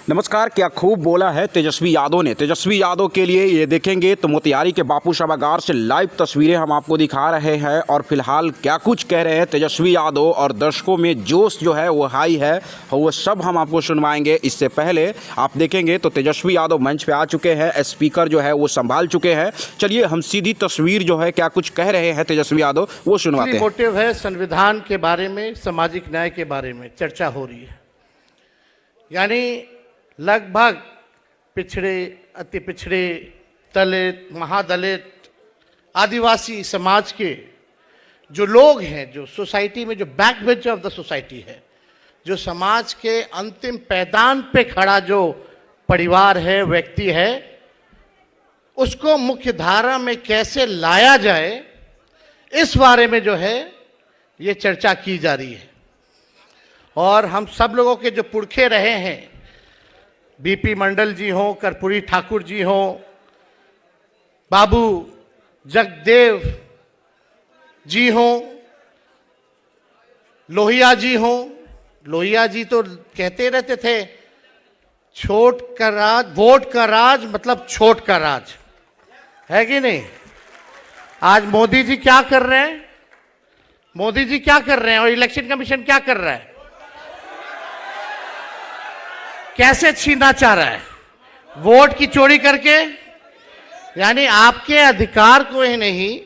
नमस्कार। क्या खूब बोला है तेजस्वी यादव ने। तेजस्वी यादव के लिए ये देखेंगे तो मोतिहारी के बापू सभागार से लाइव तस्वीरें हम आपको दिखा रहे हैं और फिलहाल क्या कुछ कह रहे हैं तेजस्वी यादव और दर्शकों में जोश जो है वो हाई है, वो सब हम आपको सुनवाएंगे। इससे पहले आप देखेंगे तो तेजस्वी यादव मंच पे आ चुके हैं, स्पीकर जो है वो संभाल चुके हैं। चलिए हम सीधी तस्वीर जो है क्या कुछ कह रहे हैं तेजस्वी यादव वो सुनवाते हैं। मोटिव है संविधान के बारे में, सामाजिक न्याय के बारे में चर्चा हो रही है। यानी लगभग पिछड़े, अति पिछड़े, दलित, महादलित, आदिवासी समाज के जो लोग हैं, जो सोसाइटी में जो back bench of the society है, जो समाज के अंतिम पैदान पे खड़ा जो परिवार है, व्यक्ति है, उसको मुख्य धारा में कैसे लाया जाए, इस बारे में जो है ये चर्चा की जा रही है। और हम सब लोगों के जो पुरखे रहे हैं, बीपी मंडल जी हों, कर्पूरी ठाकुर जी हों, बाबू जगदेव जी हों, लोहिया जी हों। लोहिया जी तो कहते रहते थे छोट का राज, वोट का राज मतलब छोट का राज, है कि नहीं। आज मोदी जी क्या कर रहे हैं, मोदी जी क्या कर रहे हैं और इलेक्शन कमीशन क्या कर रहा है, कैसे छीनना चाह रहा है, वोट की चोरी करके। यानी आपके अधिकार को ही नहीं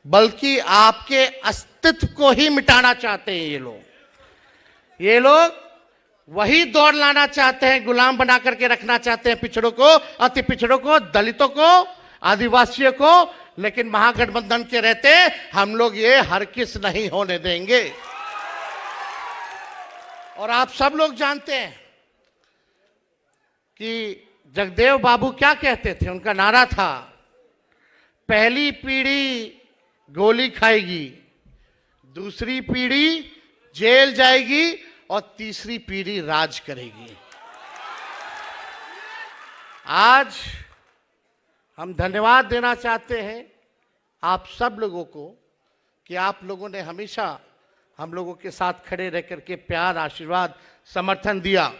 बल्कि आपके अस्तित्व को ही मिटाना चाहते हैं ये लोग वही दौड़ लाना चाहते हैं, गुलाम बना करके रखना चाहते हैं पिछड़ों को, अति पिछड़ों को, दलितों को, आदिवासियों को। लेकिन महागठबंधन के रहते हम लोग ये हरगिज़ नहीं होने देंगे। और आप सब लोग जानते हैं कि जगदेव बाबू क्या कहते थे, उनका नारा था पहली पीढ़ी गोली खाएगी, दूसरी पीढ़ी जेल जाएगी और तीसरी पीढ़ी राज करेगी। आज हम धन्यवाद देना चाहते हैं आप सब लोगों को कि आप लोगों ने हमेशा हम लोगों के साथ खड़े रह करके प्यार, आशीर्वाद, समर्थन दिया।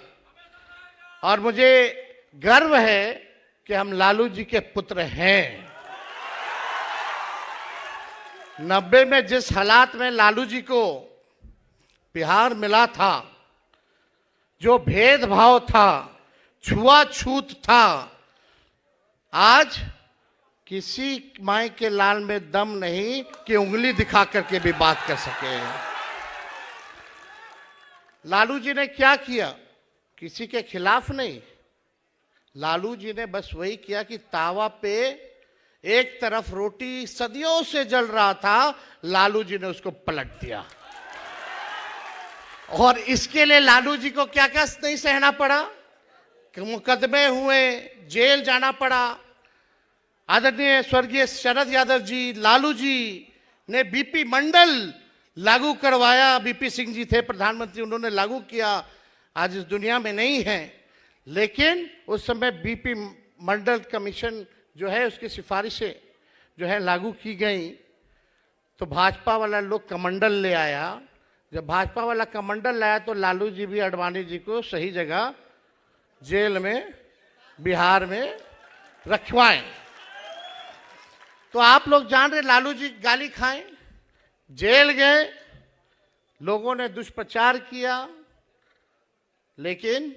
और मुझे गर्व है कि हम लालू जी के पुत्र हैं। 90 में जिस हालात में लालू जी को बिहार मिला था, जो भेदभाव था, छुआछूत था, आज किसी माई के लाल में दम नहीं कि उंगली दिखा करके भी बात कर सके। लालू जी ने क्या किया, किसी के खिलाफ नहीं। लालू जी ने बस वही किया कि तावा पे एक तरफ रोटी सदियों से जल रहा था, लालू जी ने उसको पलट दिया। और इसके लिए लालू जी को क्या क्या नहीं सहना पड़ा, कि मुकदमे हुए, जेल जाना पड़ा। आदरणीय स्वर्गीय शरद यादव जी, लालू जी ने बीपी मंडल लागू करवाया। बीपी सिंह जी थे प्रधानमंत्री, उन्होंने लागू किया, आज इस दुनिया में नहीं है। लेकिन उस समय बीपी मंडल कमीशन जो है उसकी सिफारिशें जो है लागू की गई, तो भाजपा वाला लोग कमंडल ले आया। जब भाजपा वाला कमंडल लाया तो लालू जी भी आडवाणी जी को सही जगह जेल में, बिहार में रखवाएं। तो आप लोग जान रहे लालू जी गाली खाएं, जेल गए, लोगों ने दुष्प्रचार किया। लेकिन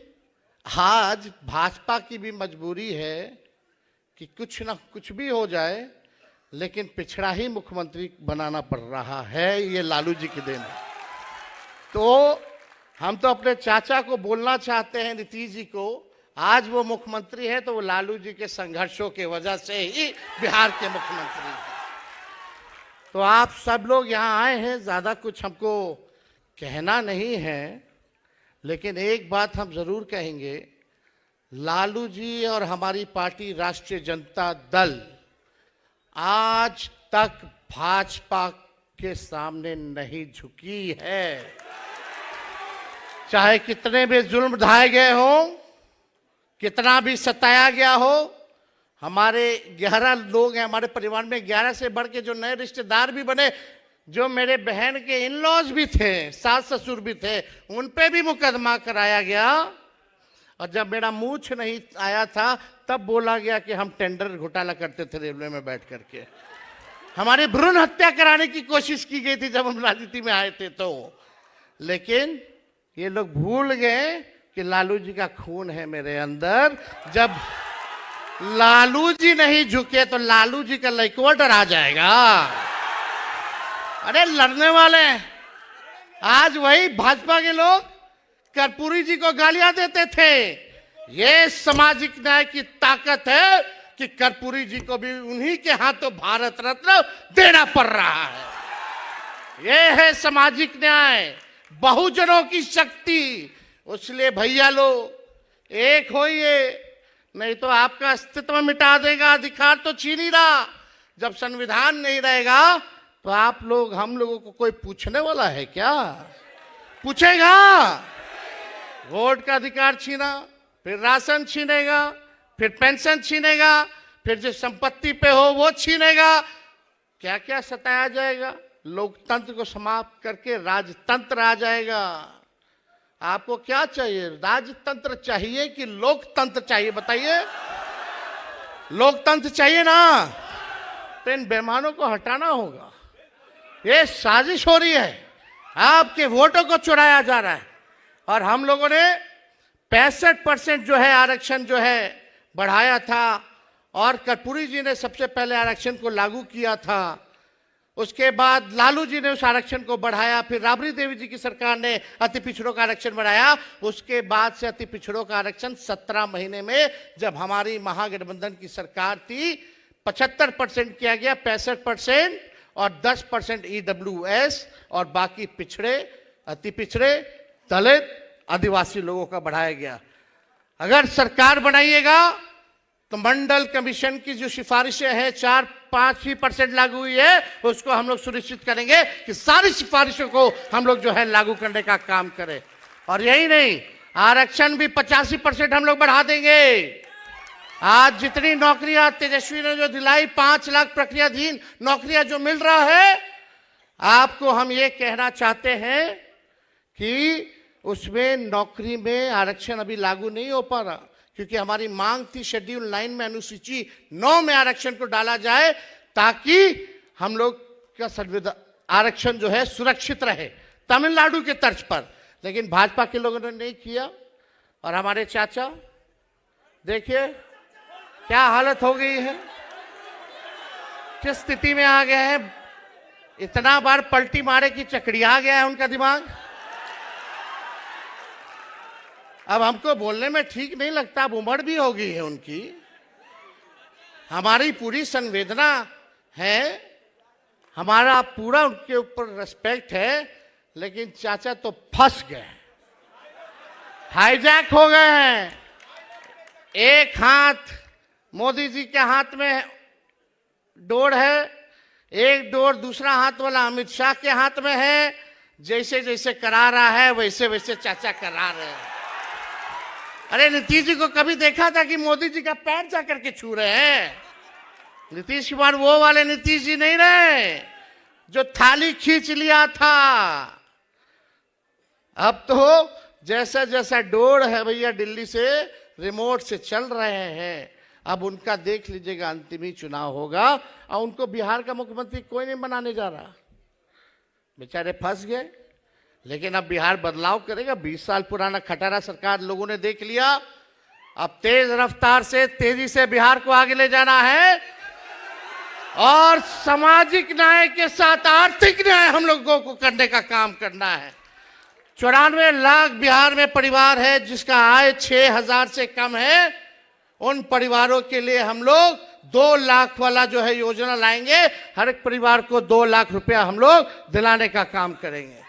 आज भाजपा की भी मजबूरी है कि कुछ ना कुछ भी हो जाए, लेकिन पिछड़ा ही मुख्यमंत्री बनाना पड़ रहा है। ये लालू जी की देन है। तो हम तो अपने चाचा को बोलना चाहते हैं, नीतीश जी को, आज वो मुख्यमंत्री है तो वो लालू जी के संघर्षों की वजह से ही बिहार के मुख्यमंत्री हैं। तो आप सब लोग यहाँ आए हैं, ज़्यादा कुछ हमको कहना नहीं है, लेकिन एक बात हम जरूर कहेंगे, लालू जी और हमारी पार्टी राष्ट्रीय जनता दल आज तक भाजपा के सामने नहीं झुकी है। चाहे कितने भी जुल्म ढाए गए हों, कितना भी सताया गया हो, हमारे 11 लोग हैं हमारे परिवार में, 11 से बढ़ के जो नए रिश्तेदार भी बने, जो मेरे बहन के इन लॉज भी थे, सास ससुर भी थे, उन पे भी मुकदमा कराया गया। और जब मेरा मूछ नहीं आया था तब बोला गया कि हम टेंडर घोटाला करते थे रेलवे में बैठ करके। हमारी भ्रूण हत्या कराने की कोशिश की गई थी जब हम राजनीति में आए थे तो। लेकिन ये लोग भूल गए कि लालू जी का खून है मेरे अंदर। जब लालू जी नहीं झुके तो लालू जी का लड़कवा डरा जाएगा। अरे लड़ने वाले हैं। आज वही भाजपा के लोग कर्पूरी जी को गालियां देते थे। ये सामाजिक न्याय की ताकत है कि कर्पूरी जी को भी उन्हीं के हाथों भारत रत्न देना पड़ रहा है। ये है सामाजिक न्याय, बहुजनों की शक्ति। इसलिए भैया लोग एक होइए, नहीं तो आपका अस्तित्व मिटा देगा। अधिकार तो छीन ही रहा। जब संविधान नहीं रहेगा तो आप लोग, हम लोगों को कोई पूछने वाला है क्या? पूछेगा? वोट का अधिकार छीना, फिर राशन छीनेगा, फिर पेंशन छीनेगा, फिर जो संपत्ति पे हो वो छीनेगा। क्या क्या सताया जाएगा। लोकतंत्र को समाप्त करके राजतंत्र आ जाएगा। आपको क्या चाहिए? राजतंत्र चाहिए कि लोकतंत्र चाहिए? बताइए। लोकतंत्र चाहिए ना, तो इन बेईमानों को हटाना होगा। ये साजिश हो रही है, आपके वोटों को चुराया जा रहा है। और हम लोगों ने 65% जो है आरक्षण जो है बढ़ाया था, और कर्पूरी जी ने सबसे पहले आरक्षण को लागू किया था। उसके बाद लालू जी ने उस आरक्षण को बढ़ाया, फिर राबड़ी देवी जी की सरकार ने अति पिछड़ों का आरक्षण बढ़ाया। उसके बाद से अति पिछड़ों का आरक्षण 17 महीने में, जब हमारी महागठबंधन की सरकार थी, 75% किया गया, 65% और 10% EWS और बाकी पिछड़े, अति पिछड़े, दलित, आदिवासी लोगों का बढ़ाया गया। अगर सरकार बनाइएगा तो मंडल कमीशन की जो सिफारिशें हैं 4-5% लागू हुई है, उसको हम लोग सुनिश्चित करेंगे कि सारी सिफारिशों को हम लोग जो है लागू करने का काम करें। और यही नहीं, आरक्षण भी 85% हम लोग बढ़ा देंगे। आज जितनी नौकरियां तेजस्वी ने जो दिलाई, 5 लाख प्रक्रियाधीन नौकरियां जो मिल रहा है, आपको हम ये कहना चाहते हैं कि उसमें नौकरी में आरक्षण अभी लागू नहीं हो पा रहा, क्योंकि हमारी मांग थी शेड्यूल 9 में, अनुसूची 9 में आरक्षण को डाला जाए, ताकि हम लोग का संविधान आरक्षण जो है सुरक्षित रहे, तमिलनाडु के तर्ज पर। लेकिन भाजपा के लोगों ने नहीं किया। और हमारे चाचा देखिए क्या हालत हो गई है, किस स्थिति में आ गए हैं। इतना बार पलटी मारे कि चकड़िया गया है उनका दिमाग। अब हमको बोलने में ठीक नहीं लगता, अब उम्र भी हो गई है उनकी। हमारी पूरी संवेदना है, हमारा पूरा उनके ऊपर रिस्पेक्ट है, लेकिन चाचा तो फंस गए, हाईजैक हो गए हैं। एक हाथ मोदी जी के हाथ में डोर है, एक डोर दूसरा हाथ वाला अमित शाह के हाथ में है। जैसे जैसे करा रहा है वैसे वैसे चाचा करा रहे हैं। अरे नीतीश जी को कभी देखा था कि मोदी जी का पैर जा करके छू रहे हैं? नीतीश कुमार वो वाले नीतीश जी नहीं रहे जो थाली खींच लिया था। अब तो जैसा जैसा डोर है भैया, दिल्ली से रिमोट से चल रहे हैं। अब उनका देख लीजिएगा, अंतिम ही चुनाव होगा और उनको बिहार का मुख्यमंत्री कोई नहीं बनाने जा रहा। बेचारे फंस गए। लेकिन अब बिहार बदलाव करेगा। 20 साल पुराना खटारा सरकार लोगों ने देख लिया। अब तेज रफ्तार से, तेजी से बिहार को आगे ले जाना है और सामाजिक न्याय के साथ आर्थिक न्याय हम लोगों को करने का काम करना है। 94 लाख बिहार में परिवार है जिसका आय 6,000 से कम है। उन परिवारों के लिए हम लोग 2 लाख वाला जो है योजना लाएंगे। हर एक परिवार को 2 लाख रुपया हम लोग दिलाने का काम करेंगे,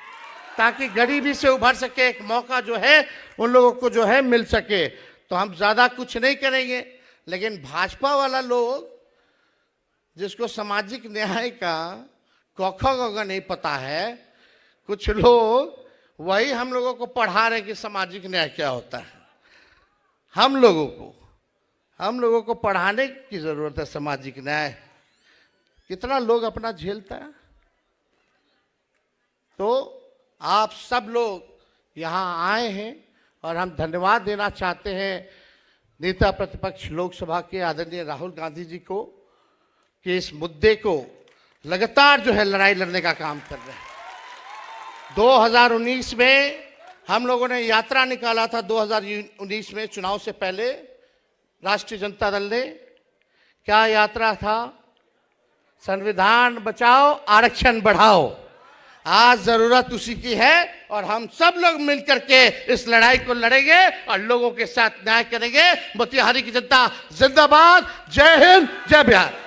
ताकि गरीबी से उभर सके, एक मौका जो है उन लोगों को जो है मिल सके। तो हम ज्यादा कुछ नहीं करेंगे। लेकिन भाजपा वाला लोग, जिसको सामाजिक न्याय का कौखा गौगा नहीं पता है, कुछ लोग वही हम लोगों को पढ़ा रहे कि सामाजिक न्याय क्या होता है। हम लोगों को पढ़ाने की जरूरत है सामाजिक न्याय। कितना लोग अपना झेलता है। तो आप सब लोग यहाँ आए हैं और हम धन्यवाद देना चाहते हैं नेता प्रतिपक्ष लोकसभा के आदरणीय राहुल गांधी जी को कि इस मुद्दे को लगातार जो है लड़ाई लड़ने का काम कर रहे हैं। 2019 में हम लोगों ने यात्रा निकाला था, 2019 में चुनाव से पहले राष्ट्रीय जनता दल ने। क्या यात्रा था? संविधान बचाओ, आरक्षण बढ़ाओ। आज जरूरत उसी की है और हम सब लोग मिलकर के इस लड़ाई को लड़ेंगे और लोगों के साथ न्याय करेंगे। मोतिहारी की जनता जिंदाबाद। जय हिंद, जय बिहार।